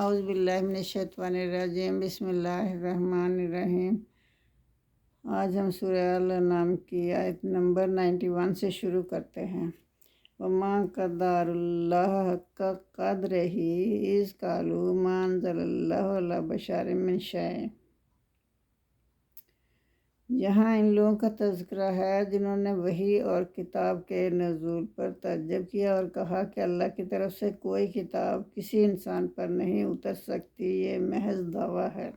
اعوذ باللہ من الشیطان الرجیم، بسم اللہ الرحمن الرحیم۔ آج ہم سورہ الانعام کی آیت نمبر 91 سے شروع کرتے ہیں۔ وَمَا قَدَرَ اللَّهَ حَقَّ قَدْرِهِ إِذْ قَالُوا مَا أَنزَلَ اللَّهُ عَلَىٰ بَشَرٍ مِّن شَيْءٍ۔ یہاں ان لوگوں کا تذکرہ ہے جنہوں نے وحی اور کتاب کے نزول پر تعجب کیا اور کہا کہ اللہ کی طرف سے کوئی کتاب کسی انسان پر نہیں اتر سکتی، یہ محض دعویٰ ہے۔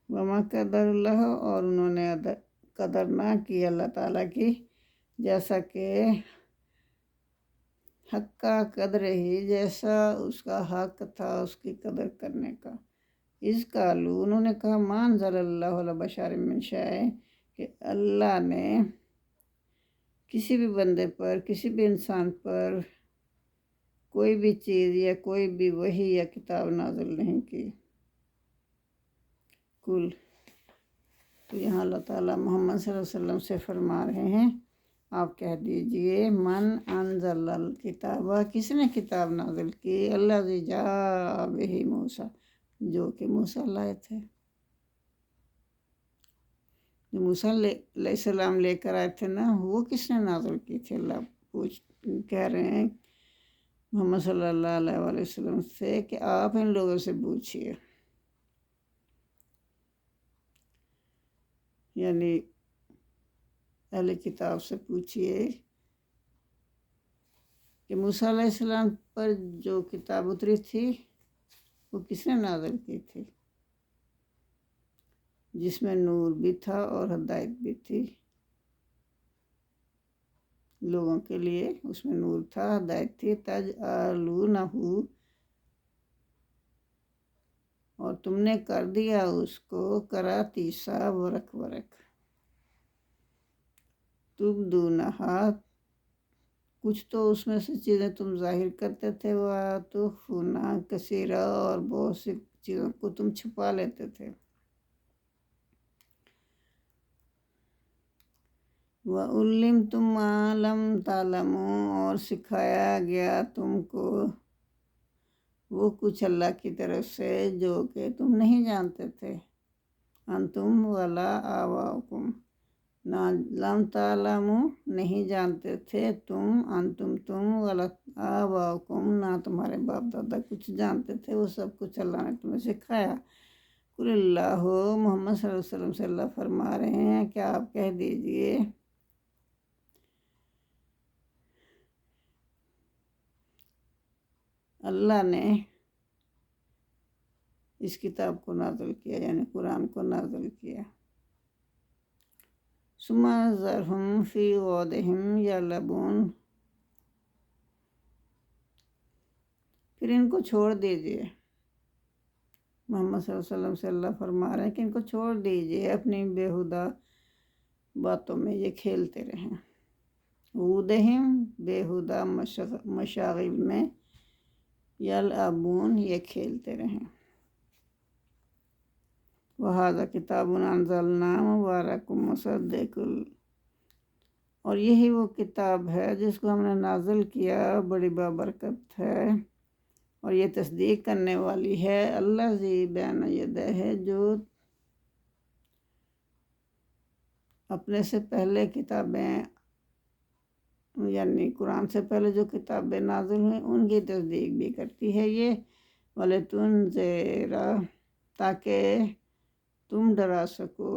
وَمَا قَدَرَ اللَّهَ، اور انہوں نے قدر نہ کی اللہ تعالیٰ کی، جیسا کہ حق قدر ہی، جیسا اس کا حق تھا اس کی قدر کرنے کا۔ اِذْ قَالُوا، انہوں نے کہا، مَا أَنزَلَ اللَّهُ عَلَىٰ بَشَرٍ مِّن شَيْءٍ، کہ اللہ نے کسی بھی بندے پر، کسی بھی انسان پر کوئی بھی چیز یا کوئی بھی وحی یا کتاب نازل نہیں کی۔ کل، تو یہاں اللہ تعالیٰ محمد صلی اللہ علیہ وسلم سے فرما رہے ہیں، آپ کہہ دیجئے، من انزل الکتاب، کس نے کتاب نازل کی، الذی جاء بہ موسیٰ، جو کہ موسیٰ لائے تھے، جو موسیٰ علیہ السلام لے کر آئے تھے نا، وہ کس نے نازل کی تھی؟ اللہ کہہ رہے ہیں محمد صلی اللہ علیہ وآلہ وسلم سے کہ آپ ان لوگوں سے پوچھئے، یعنی اہل کتاب سے پوچھئے کہ موسیٰ علیہ السلام پر جو کتاب اتری تھی وہ کس نے نازل کی تھی، جس میں نور بھی تھا اور ہدایت بھی تھی لوگوں کے لیے، اس میں نور تھا، ہدایت تھی۔ تجعلونہ، اور تم نے کر دیا اس کو قراطیسا، ورق ورق، تبدونہا، کچھ تو اس میں سے چیزیں تم ظاہر کرتے تھے، وَتُخْفُونَ کثیرا، اور بہت سی چیزوں کو تم چھپا لیتے تھے۔ وَعُلِّمْتُم مَّا لَمْ تَعْلَمُوا، اور سکھایا گیا تم کو وہ کچھ اللہ کی طرف سے جو کہ تم نہیں جانتے تھے۔ انتم ولا آباؤکم، نہ لم تعلموا، نہیں جانتے تھے تم، انتم تم، ولا آباؤکم، نہ تمہارے باپ دادا کچھ جانتے تھے، وہ سب کچھ اللہ نے تمہیں سکھایا۔ قل اللہ، محمد صلی اللہ علیہ وسلم سے اللہ فرما رہے ہیں کہ آپ کہہ دیجئے، اللہ نے اس کتاب کو نازل کیا، یعنی قرآن کو نازل کیا۔ ثم ذرہم فی غودہم یلعبون، پھر ان کو چھوڑ دیجئے، محمد صلی اللہ علیہ وسلم سے اللہ فرما رہے ہیں کہ ان کو چھوڑ دیجئے، اپنی بیہودہ باتوں میں یہ کھیلتے رہیں، غودہم، بیہودہ مشاغل میں، یلعبون، یہ کھیلتے رہیں۔ وَهَذَا كِتَابٌ أَنزَلْنَاهُ مُبَارَكٌ مُصَدِّقٌ، اور یہی وہ کتاب ہے جس کو ہم نے نازل کیا، بڑی بابرکت ہے اور یہ تصدیق کرنے والی ہے، الذی بین یدیہ، جو اپنے سے پہلے کتابیں، یعنی قرآن سے پہلے جو کتابیں نازل ہوئیں ان کی تصدیق بھی کرتی ہے یہ، وَلِتُنذِرَ، تاکہ تم ڈرا سکو،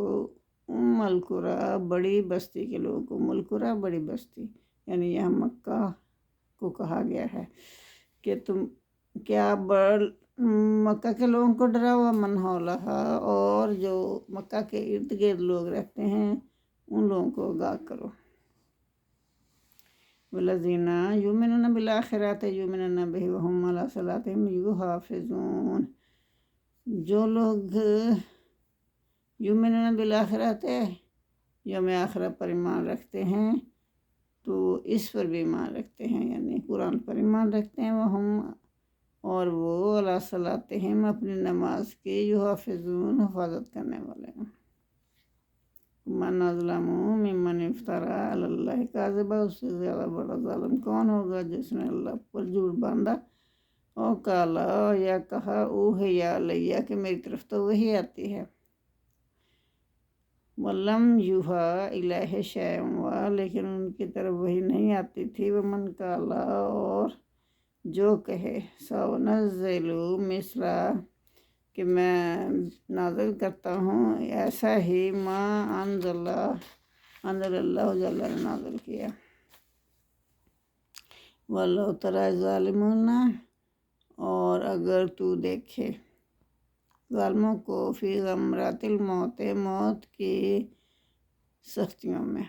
القریٰ، بڑی بستی کے لوگوں کو، القریٰ، بڑی بستی، یعنی یہاں مکہ کو کہا گیا ہے کہ تم کیا مکہ کے لوگوں کو ڈراؤ، من حولہا، اور جو مکہ کے ارد گرد لوگ رہتے ہیں ان لوگوں کو آگاہ کرو۔ والذین یؤمنون بالآخرۃ یؤمنون بہ وہم علی صلاتہم یحافظون، جو لوگ یؤمنون بالآخرۃ، یوم آخرت پر ایمان رکھتے ہیں، تو اس پر بھی ایمان رکھتے ہیں، یعنی قرآن پر ایمان رکھتے ہیں، وہم، اور وہ، علی صلاتہم، اپنی نماز کی، یحافظون، حفاظت کرنے والے ہیں۔ من اظلم ممن افترا علی اللہ کاذبا، اس سے زیادہ بڑا ظالم کون ہوگا جس نے اللہ پر جھوٹ باندھا، او کالا، یا کہا اوحیا علیہ کہ میری طرف تو وہی آتی ہے، ولم یوحا الیہ شیئا، لیکن ان کی طرف وہی نہیں آتی تھی، ومن کالا، اور جو کہے، سأنزل مثلا، کہ میں نازل کرتا ہوں ایسا ہی، ما انزل اللہ جو اللہ نے نازل کیا، وَلَوْ تَرَى الظَّالِمُونَ، اور اگر تو دیکھے ظالموں کو، فی غمرات الموت، موت کی سختیوں میں،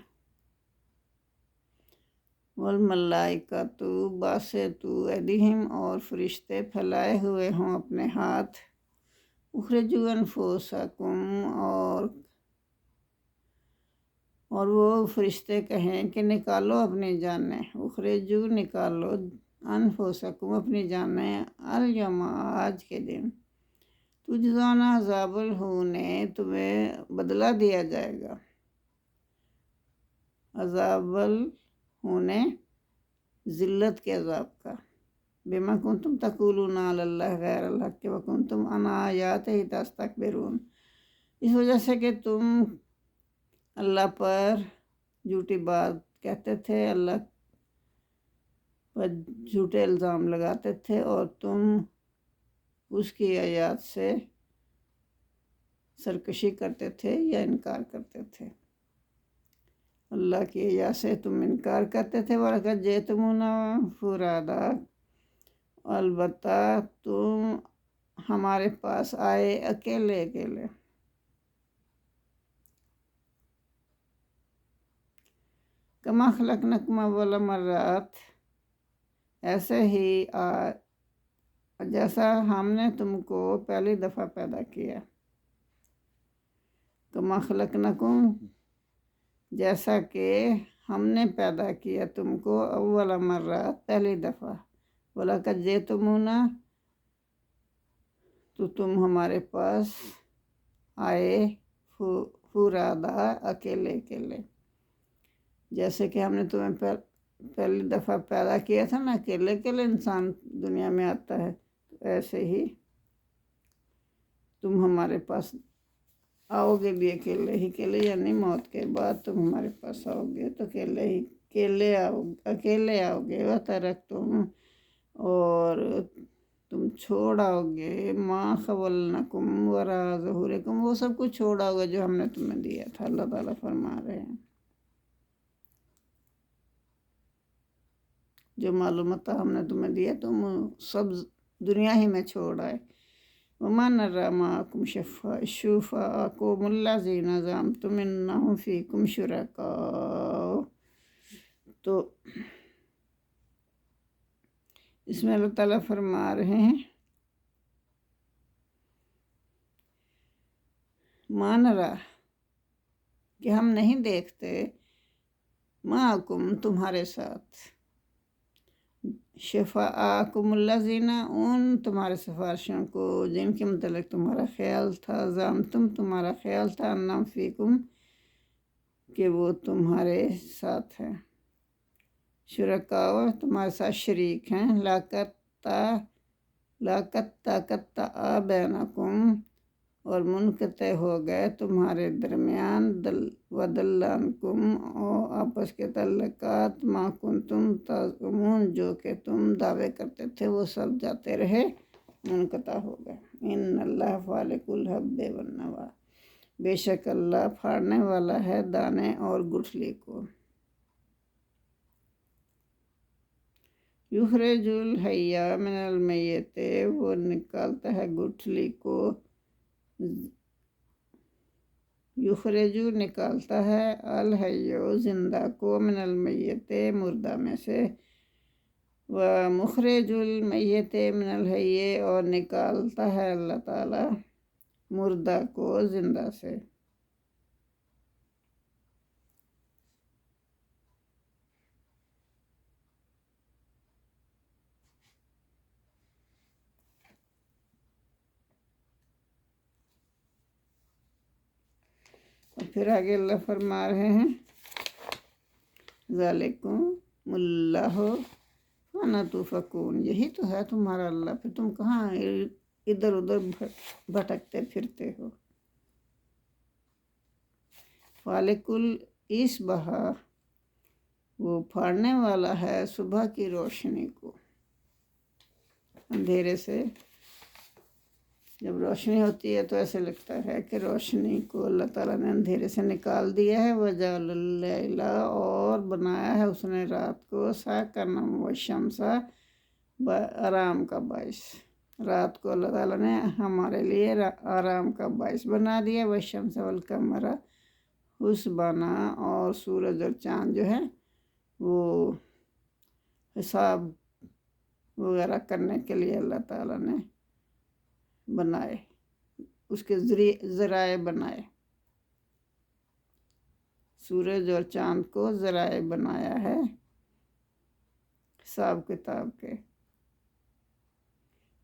والملائکۃ باسطوا ایدیہم، اور فرشتے پھیلائے ہوئے ہوں اپنے ہاتھ، اخرجوا انفسکم، اور وہ فرشتے کہیں کہ نکالو اپنی جانیں، اخرجوا، نکالو، انفسکم، اپنی جانیں، الیوم، آج کے دن، تجزون عذاب الہون، تمہیں بدلہ دیا جائے گا، عذاب الہون، ذلت کے عذاب کا، بما کنتم تقولون علی اللہ غیر الحق وکنتم عن آیاتہ تستکبرون، اس وجہ سے کہ تم اللہ پر جھوٹی بات کہتے تھے، اللہ پر جھوٹے الزام لگاتے تھے، اور تم اس کی آیات سے سرکشی کرتے تھے یا انکار کرتے تھے، اللہ کی آیات سے تم انکار کرتے تھے، وَلَقَدْ جِئْتُمُونَا فُرَادَىٰ، البتہ تم ہمارے پاس آئے اکیلے اکیلے، کما خلقناکم اول مرۃ، ایسے ہی جیسا ہم نے تم کو پہلی دفعہ پیدا کیا، کما خلقناکم، جیسا کہ ہم نے پیدا کیا تم کو، اول مرۃ، پہلی دفعہ، وَلَقَدْ جِئْتُمُونَا، تو تم ہمارے پاس آئے فُرَادَىٰ، اکیلے اکیلے، جیسے کہ ہم نے تمہیں پہلی دفعہ پیدا کیا تھا نا، اکیلے اکیلے انسان دنیا میں آتا ہے، تو ایسے ہی تم ہمارے پاس آؤ گے بھی اکیلے ہی، اکیلے، یعنی موت کے بعد تم ہمارے پاس آؤ گے تو اکیلے آؤ گے، وَتَرَکْتُم، اور تم چھوڑ آؤ گے، ما خَوَّلْنَاکُمْ وَرَاءَ ظُہُورِکُمْ، وہ سب کچھ چھوڑ آؤ گے جو ہم نے تمہیں دیا تھا، اللہ تعالیٰ فرما رہے ہیں، جو معلومات ہم نے تمہیں دیا تم سب دنیا ہی میں چھوڑ آئے، وَمَا نَرَىٰ مَعَكُمْ شُفَعَاءَكُمُ الَّذِينَ زَعَمْتُمْ أَنَّهُمْ فِيكُمْ شُرَكَاءُ، تو اس میں اللہ تعالیٰ فرما رہے ہیں، مَا نَرَىٰ، کہ ہم نہیں دیکھتے، مَعَكُمْ، تمہارے ساتھ، شفعاءکم الذین، ان تمہارے سفارشوں کو جن کے متعلق تمہارا خیال تھا، زعمتم، تمہارا خیال تھا، انہم فیکم، کہ وہ تمہارے ساتھ ہیں، شرکاء، تمہارے ساتھ شریک ہیں، قطع بینکم، اور منقطع ہو گئے تمہارے درمیان، وضل عنکم، اور آپس کے تعلقات، ما کنتم تزعمون، جو کہ تم دعوے کرتے تھے وہ سب جاتے رہے، منقطع ہو گئے، ان اللہ فالق الحب والنوی، بے شک اللہ پھاڑنے والا ہے دانے اور گٹھلی کو، یخرج الحی من المیت، وہ نکالتا ہے گٹھلی کو، یخرجو، نکالتا ہے، الحیو، زندہ کو، من المیت، مردہ میں سے، ومخرج المیت من الحی، اور نکالتا ہے اللہ تعالیٰ مردہ کو زندہ سے، پھر آگے اللہ فرما رہے ہیں ذالکم اللہ وانا تؤفکون، یہی تو ہے تمہارا اللہ، پھر تم کہاں ادھر ادھر بھٹکتے پھرتے ہو۔ فالق الاصباح، وہ پھاڑنے والا ہے صبح کی روشنی کو، اندھیرے سے جب روشنی ہوتی ہے تو ایسے لگتا ہے کہ روشنی کو اللہ تعالیٰ نے اندھیرے سے نکال دیا ہے۔ وجعل اللیل، اور بنایا ہے اس نے رات کو، ساکنًا والشمس، آرام کا باعث، رات کو اللہ تعالیٰ نے ہمارے لیے آرام کا باعث بنا دیا۔ والشمس والقمر حسبانا، اور سورج اور چاند جو ہے وہ حساب وغیرہ کرنے کے لیے اللہ تعالیٰ نے بنائے، اس کے ذرائع بنائے، سورج اور چاند کو ذرائع بنایا ہے حساب کتاب کے۔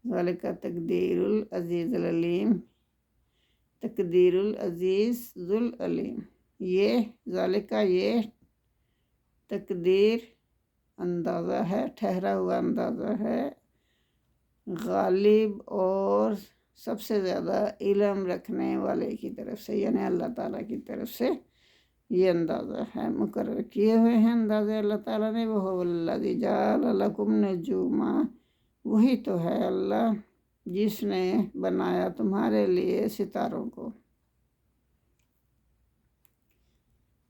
ذالک تقدیر العزیز العلیم، تقدیر العزیز ذوالعلیم، یہ ذالک، یہ تقدیر اندازہ ہے، ٹھہرا ہوا اندازہ ہے، غالب اور سب سے زیادہ علم رکھنے والے کی طرف سے، یعنی اللہ تعالیٰ کی طرف سے یہ اندازہ ہے، مقرر کیے ہوئے ہیں اندازے اللہ تعالیٰ نے۔ وَهُوَ الَّذِي جَعَلَ لَكُمْ نُجُومًا، وہی تو ہے اللہ جس نے بنایا تمہارے لیے ستاروں کو۔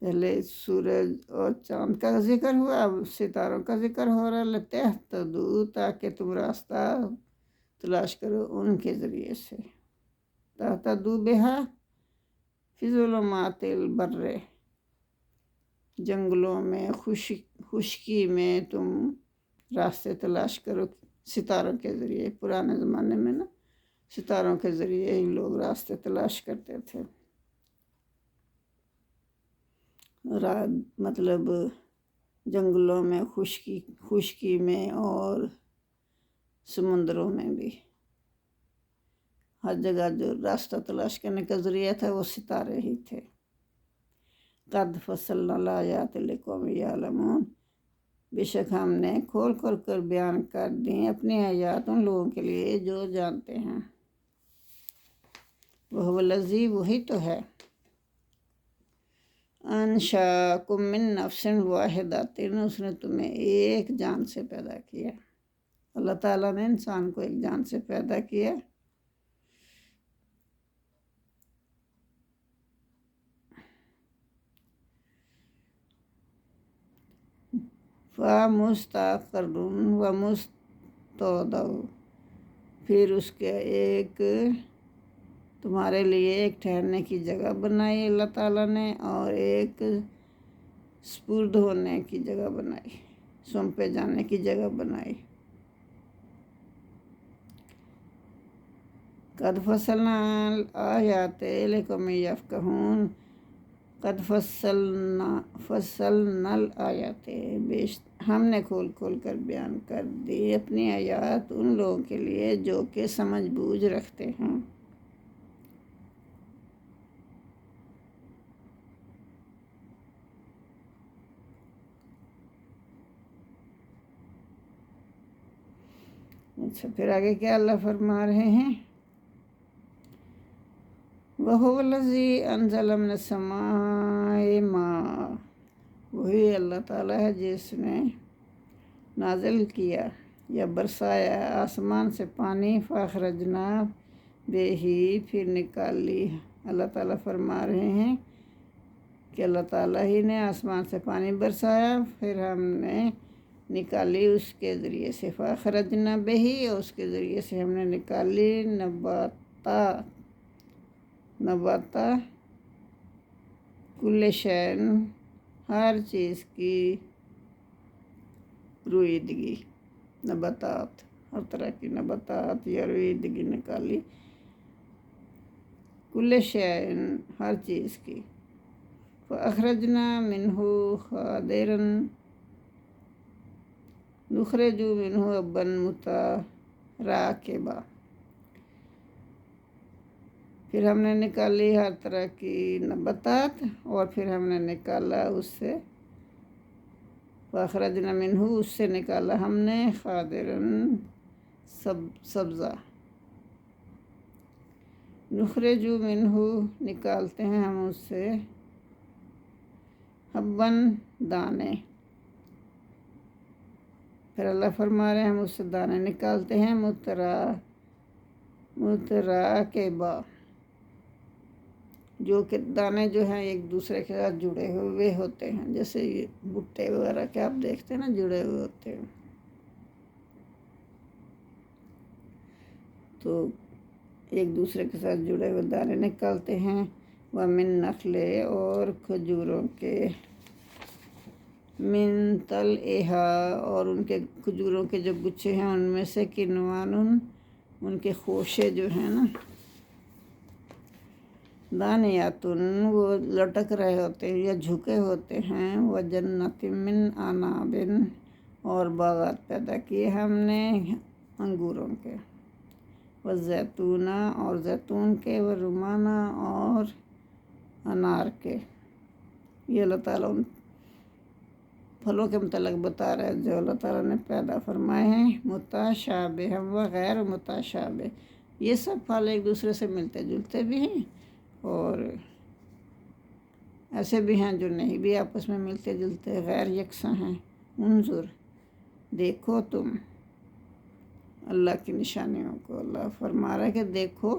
پہلے سورج اور چاند کا ذکر ہوا، اب ستاروں کا ذکر ہو رہا ہے۔ لِتَهْتَدُوا، تاکہ تم راستہ تلاش کرو ان کے ذریعے سے۔ تَهْتَدُوا بِهَا فِي ظُلُمَاتِ الْبَرِّ، جنگلوں میں، خشکی میں تم راستے تلاش کرو ستاروں کے ذریعے۔ پرانے زمانے میں نا ستاروں کے ذریعے ہی لوگ راستے تلاش کرتے تھے، مطلب جنگلوں میں، خشکی میں اور سمندروں میں بھی، ہر جگہ جو راستہ تلاش کرنے کا ذریعہ تھا وہ ستارے ہی تھے۔ قد فصلنا الآیات لقوم یعلمون، بے شک ہم نے کھول کھول کر بیان کر دیں اپنی آیات ان لوگوں کے لیے جو جانتے ہیں۔ وَهُوَ الَّذِي، وہی تو ہے، انشاکم من نفس واحدۃ، اس نے تمہیں ایک جان سے پیدا کیا، اللہ تعالیٰ نے انسان کو ایک جان سے پیدا کیا۔ فَمُسْتَقَرٌّ وَمُسْتَوْدَعٌ، پھر اس کے ایک تمہارے لیے ایک ٹھہرنے کی جگہ بنائی اللہ تعالیٰ نے، اور ایک سپرد ہونے کی جگہ بنائی، سونپے جانے کی جگہ بنائی۔ قد فصلنا الآیات لقوم یفقہون، قد فصلنا الآیات، ہم نے کھول کھول کر بیان کر دی اپنی آیات ان لوگوں کے لیے جو کہ سمجھ بوجھ رکھتے ہیں۔ اچھا، پھر آگے کیا اللہ فرما رہے ہیں؟ وَهُوَ الَّذِي أَنزَلَ مِنَ السَّمَاءِ مَاءً، وہی اللہ تعالیٰ ہے جس نے نازل کیا یا برسایا آسمان سے پانی، فَأَخْرَجْنَا بِهِ، پھر نکال لی۔ اللہ تعالیٰ فرما رہے ہیں کہ اللہ تعالیٰ ہی نے آسمان سے پانی برسایا، پھر ہم نے نکالی اس کے ذریعے سے، فَأَخْرَجْنَا بِهِ، اور اس کے ذریعے سے ہم نے نکالی نباتا کل شیء، ہر چیز کی رویدگی، نباتات، ہر طرح کی نباتات یا رویدگی نکالی، کل شیء، ہر چیز کی۔ فَأَخْرَجْنَا مِنْهُ خَضِرًا نُخْرِجُ مِنْهُ حَبًّا مُتَرَاكِبًا، پھر ہم نے نکالی ہر طرح کی نباتات، اور پھر ہم نے نکالا اس سے فَأَخْرَجْنَا مِنْهُ، اس سے نکالا ہم نے خَضِرًا سبزہ، نُخْرِجُ مِنْهُ نکالتے ہیں ہم اس سے حبًّا دانے، پھر اللہ فرما رہے ہیں ہم اس سے دانے نکالتے ہیں متراکبہ، جو کہ دانے جو ہیں ایک دوسرے کے ساتھ جڑے ہوئے ہوتے ہیں، جیسے یہ بھٹے وغیرہ کے آپ دیکھتے ہیں نا، جڑے ہوئے ہوتے ہیں، تو ایک دوسرے کے ساتھ جڑے ہوئے دانے نکالتے ہیں۔ وَمِن نَخْلٍ، اور کھجوروں کے، من طلعها، اور ان کے کھجوروں کے جو گچھے ہیں ان میں سے، کنوان، ان کے خوشے جو ہیں نا، دانیاتن، وہ لٹک رہے ہوتے ہیں یا جھکے ہوتے ہیں، وجنت من عناب، اور باغات پیدا کیے ہم نے انگوروں کے، والزیتون، اور زیتون کے، والرمان، اور انار کے۔ یہ اللہ تعالیٰ ان پھلوں کے متعلق بتا رہے ہیں جو اللہ تعالیٰ نے پیدا فرمائے ہیں، متشابہ و غیر متشابہ۔ یہ سب پھل ایک دوسرے سے ملتے جلتے بھی ہیں، اور ایسے بھی ہیں جو نہیں بھی آپس میں ملتے جلتے، غیر یکساں ہیں۔ انظر، دیکھو تم اللہ کی نشانیوں کو، اللہ فرما رہا ہے کہ دیکھو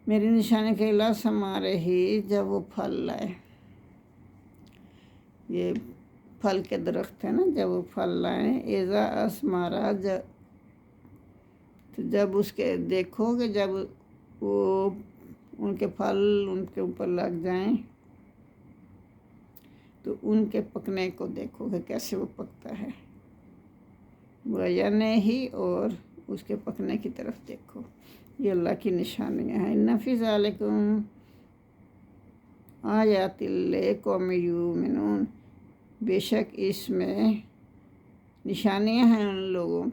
میری نشانی کے علاوہ ہمارے ہی جب وہ پھل لائے، یہ پھل کے درخت ہے نا، جب وہ پھل لائیں، اذا اسمارا، جب اس کے دیکھو کہ جب وہ ان کے پھل ان کے اوپر لگ جائیں تو ان کے پکنے کو دیکھو کہ کیسے وہ پکتا ہے، وَيَنْهِ ہی، اور اس کے پکنے کی طرف دیکھو۔ یہ اللہ کی نشانیاں ہیں۔ اِنَّ فِي ذَلِكُمْ آیَاتٍ لِقَوْمٍ یُؤْمِنُونَ، بے شک اس میں نشانیاں ہیں ان لوگوں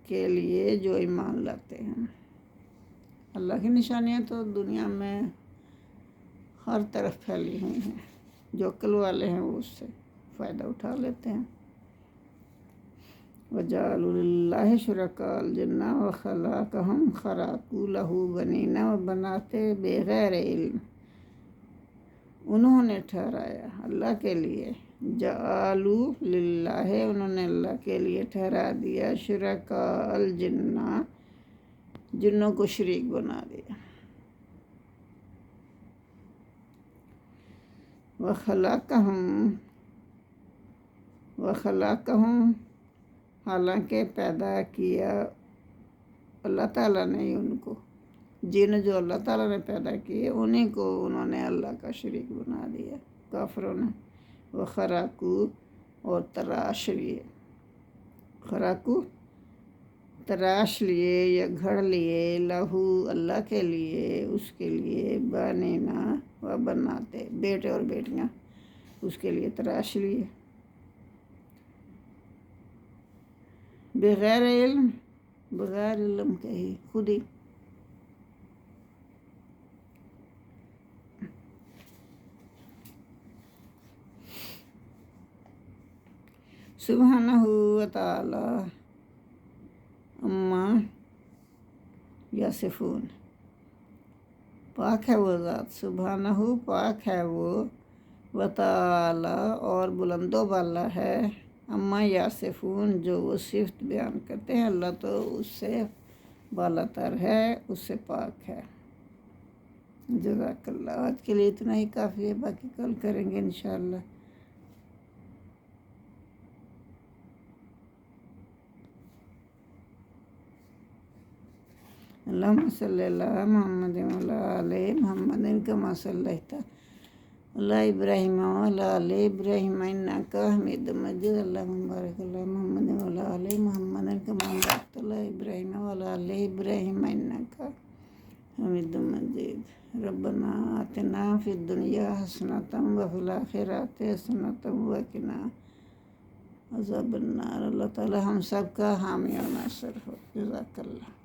کے لیے جو ایمان لاتے ہیں۔ اللہ کی نشانیاں تو دنیا میں ہر طرف پھیلی ہوئی ہیں، جو عقل والے ہیں وہ اس سے فائدہ اٹھا لیتے ہیں۔ وَجَعَلُوا لِلَّهِ شُرَكَاءَ الْجِنَّ وَخَلَقَهُمْ خَرَقُوا لَهُ بَنِينَ وَبَنَاتٍ بِغَيْرِ عِلْمٍ، انہوں نے ٹھہرایا اللہ کے لیے، جعلوا للہ، انہوں نے اللہ کے لیے ٹھہرا دیا، شرکاء الجن، جنوں کو شریک بنا دیا، وخلقہم، حالانکہ پیدا کیا اللہ تعالیٰ نے ہی ان کو، جن جو اللہ تعالیٰ نے پیدا کیے انہیں کو انہوں نے اللہ کا شریک بنا دیا کافروں نے۔ وخرقوا، اور تراش لیے، خرقوا تراش لیے یا گھڑ لیے، لہو اللہ کے لیے، اس کے لیے، بنینا و بناتے، بیٹے اور بیٹیاں اس کے لیے تراش لیے، بغیر علم، بغیر علم کے ہی، خود ہی۔ سبحانہ و تعالی عما یصفون، پاک ہے وہ ذات، سبحانہ، پاک ہے وہ، و تعالی، اور بلند و بالا ہے، عما یصفون، جو وہ صفت بیان کرتے ہیں، اللہ تو اس سے بالا تر ہے، اس سے پاک ہے۔ جزاک اللہ۔ آج کے لیے اتنا ہی کافی ہے، باقی کل کریں گے انشاءاللہ۔ اللہم صلی اللہ محمد وعلی آل محمد کما صلیت علی ابراہیم وعلی آل ابراہیم انک حمید مجید، اللہم بارک علی محمد وعلی آل محمد کما بارکت علی ابراہیم وعلی آل ابراہیم انک حمید مجید۔ ربنا آتنا فی الدنیا حسنۃ وفی الآخرۃ حسنۃ وقنا عذاب النار۔ اللہ تعالی ہم سب کا حامی و ناصر ہو۔ جزاک اللہ۔